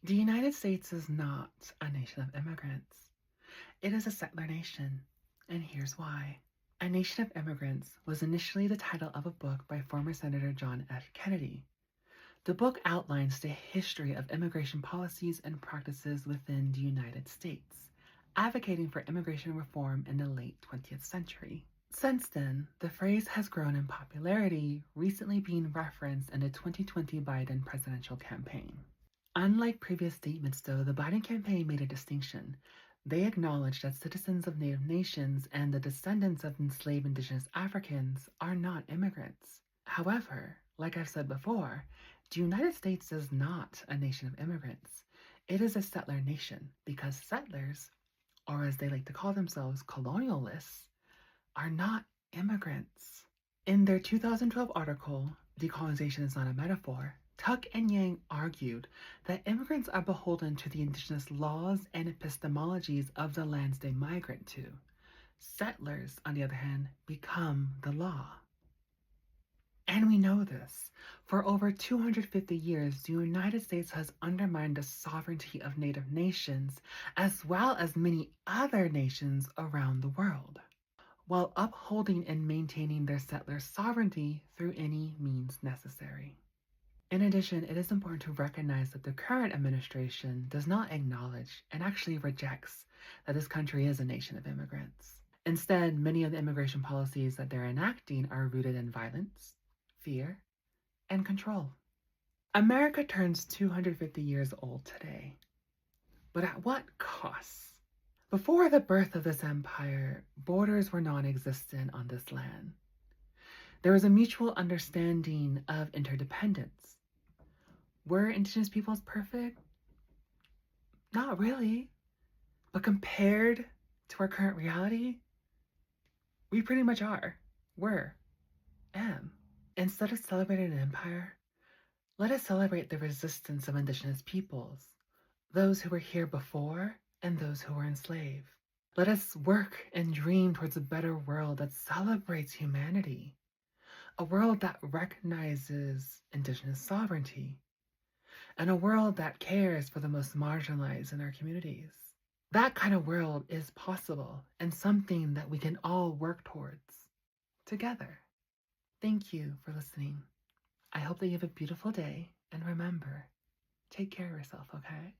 The United States is not a nation of immigrants. It is a settler nation, and here's why. A Nation of Immigrants was initially the title of a book by former Senator John F. Kennedy. The book outlines the history of immigration policies and practices within the United States, advocating for immigration reform in the late 20th century. Since then, the phrase has grown in popularity, recently being referenced in the 2020 Biden presidential campaign. Unlike previous statements, though, the Biden campaign made a distinction. They acknowledged that citizens of Native nations and the descendants of enslaved Indigenous Africans are not immigrants. However, like I've said before, the United States is not a nation of immigrants. It is a settler nation because settlers, or as they like to call themselves, colonialists, are not immigrants. In their 2012 article, Decolonization is Not a Metaphor, Tuck and Yang argued that immigrants are beholden to the indigenous laws and epistemologies of the lands they migrate to. Settlers, on the other hand, become the law. And we know this. For over 250 years, the United States has undermined the sovereignty of Native nations, as well as many other nations around the world, while upholding and maintaining their settler sovereignty through any means necessary. In addition, it is important to recognize that the current administration does not acknowledge and actually rejects that this country is a nation of immigrants. Instead, many of the immigration policies that they're enacting are rooted in violence, fear, and control. America turns 250 years old today, but at what cost? Before the birth of this empire, borders were non-existent on this land. There was a mutual understanding of interdependence. Were Indigenous peoples perfect? Not really. But compared to our current reality, we pretty much are. Am. Instead of celebrating an empire, let us celebrate the resistance of Indigenous peoples, those who were here before and those who were enslaved. Let us work and dream towards a better world that celebrates humanity, a world that recognizes Indigenous sovereignty, and a world that cares for the most marginalized in our communities. That kind of world is possible and something that we can all work towards together. Thank you for listening. I hope that you have a beautiful day, and remember, take care of yourself, okay?